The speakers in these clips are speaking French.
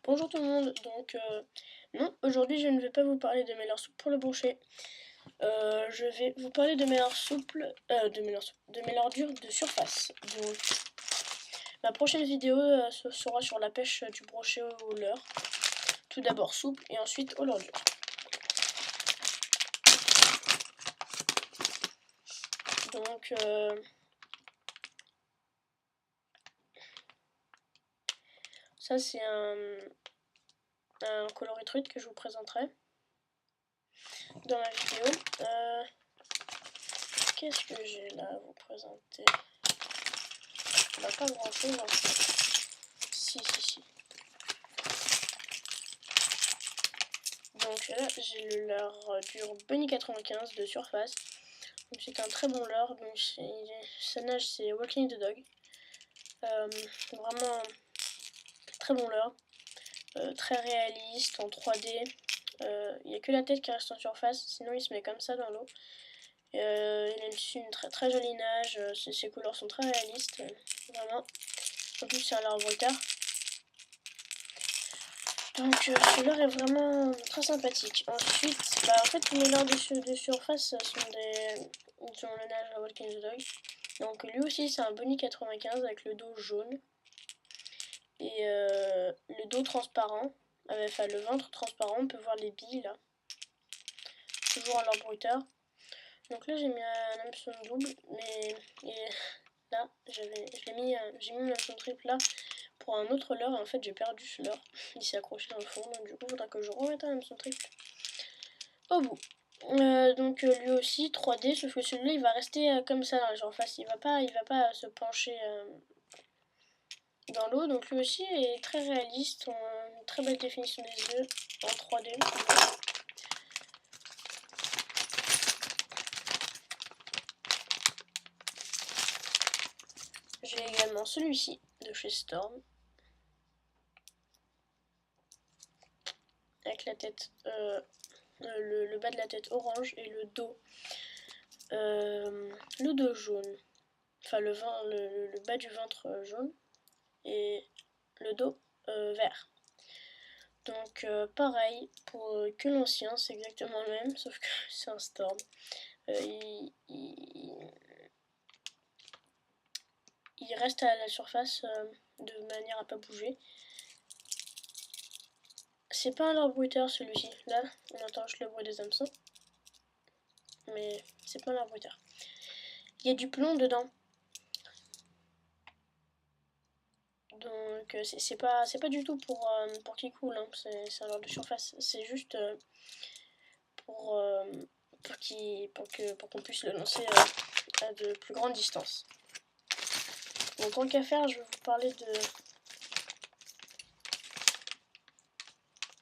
Bonjour tout le monde, donc non, aujourd'hui je ne vais pas vous parler de mes leurres souples pour le brochet. Je vais vous parler de mes leurres souples, de mes leurres dures de surface. Donc, ma prochaine vidéo sera sur la pêche du brochet au leurre. Tout d'abord souple et ensuite au leurre dur. Donc, ça c'est un coloris truite que je vous présenterai dans la vidéo. Qu'est-ce que j'ai là à vous présenter? Bah, pas grand chose en fait. Si. Donc là j'ai le leurre dur Bunny 95 de surface. C'est un très bon leurre. Donc sa nage c'est Walking the Dog. Vraiment très bon leurre. Très réaliste en 3D. Il n'y a que la tête qui reste en surface, sinon il se met comme ça dans l'eau. Il a une très jolie nage, ses couleurs sont très réalistes, vraiment. En plus c'est un leurre bruteur. Donc ce leurre est vraiment très sympathique. Ensuite, en fait tous mes leurres de surface sont le nage à Walking the Dog. Donc lui aussi c'est un Bunny 95 avec le dos jaune. Et le dos transparent, enfin le ventre transparent, on peut voir les billes là. Toujours un leurre bruteur. Donc là j'ai mis un hameçon double, mais là j'ai mis un hameçon triple là pour un autre leurre, et en fait j'ai perdu ce leurre. Il s'est accroché dans le fond, donc du coup il faudra que je remette un hameçon triple au bout. Donc lui aussi 3D, sauf que celui-là il va rester comme ça dans la surface, il va pas se pencher dans l'eau. Donc lui aussi est très réaliste, une très belle définition des yeux en 3D. J'ai également celui-ci de chez Storm, avec la tête, le bas de la tête orange et le dos jaune, enfin le bas du ventre jaune et le dos vert. Donc pareil pour que l'ancien, c'est exactement le même, sauf que c'est un Storm. Il reste à la surface de manière à pas bouger. C'est pas un leurre bruteur celui-ci. Là, on entend juste le bruit des hameçons. Mais c'est pas un leurre bruteur. Il y a du plomb dedans. Donc c'est pas du tout pour qu'il coule. Hein. C'est un leurre de surface. C'est juste pour qu'on puisse le lancer à de plus grandes distances. Donc tant qu'à faire, je vais vous parler de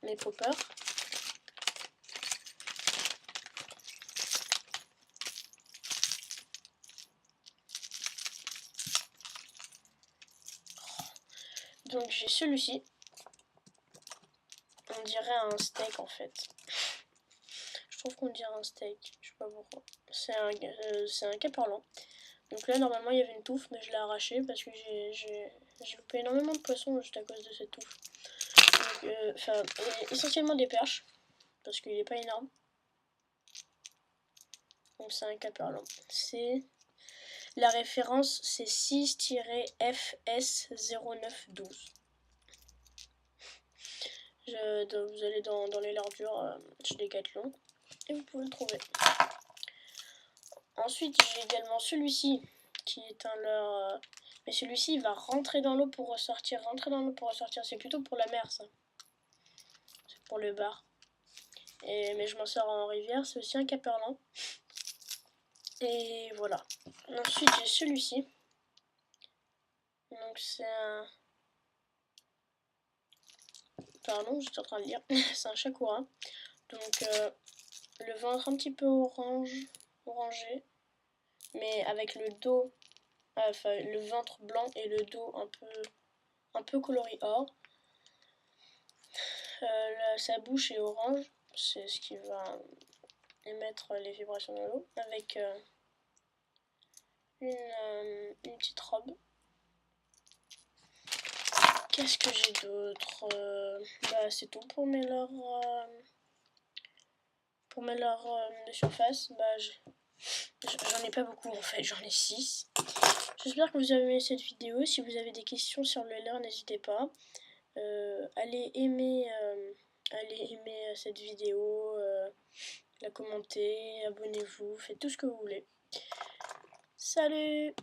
mes poppers. Donc j'ai celui-ci. On dirait un steak en fait. Je trouve qu'on dirait un steak. Je sais pas pourquoi. C'est un caperlan. Donc là normalement il y avait une touffe, mais je l'ai arraché parce que j'ai loupé énormément de poissons juste à cause de cette touffe. Donc essentiellement des perches parce qu'il est pas énorme. Donc c'est un caperlan. La référence c'est 6-FS0912. Vous allez dans les leurres dures chez Decathlon et vous pouvez le trouver. Ensuite j'ai également celui-ci qui est un leurre, mais celui-ci il va rentrer dans l'eau pour ressortir, c'est plutôt pour la mer ça. C'est pour le bar. Mais je m'en sors en rivière, c'est aussi un caperlan. Et voilà. Ensuite j'ai celui-ci. Donc c'est un... Pardon, j'étais en train de lire. C'est un Shakura. Donc le ventre un petit peu orangé, mais avec le dos, enfin le ventre blanc et le dos un peu coloris or. Sa bouche est orange, c'est ce qui va émettre les vibrations de l'eau, avec une petite robe. Qu'est-ce que j'ai d'autre? bah, c'est tout pour mes leurres, de surface. Bah, j'en ai pas beaucoup en fait, j'en ai 6. J'espère que vous avez aimé cette vidéo. Si vous avez des questions sur le leurre, n'hésitez pas. Allez aimer cette vidéo, la commenter, abonnez-vous, faites tout ce que vous voulez. Salut!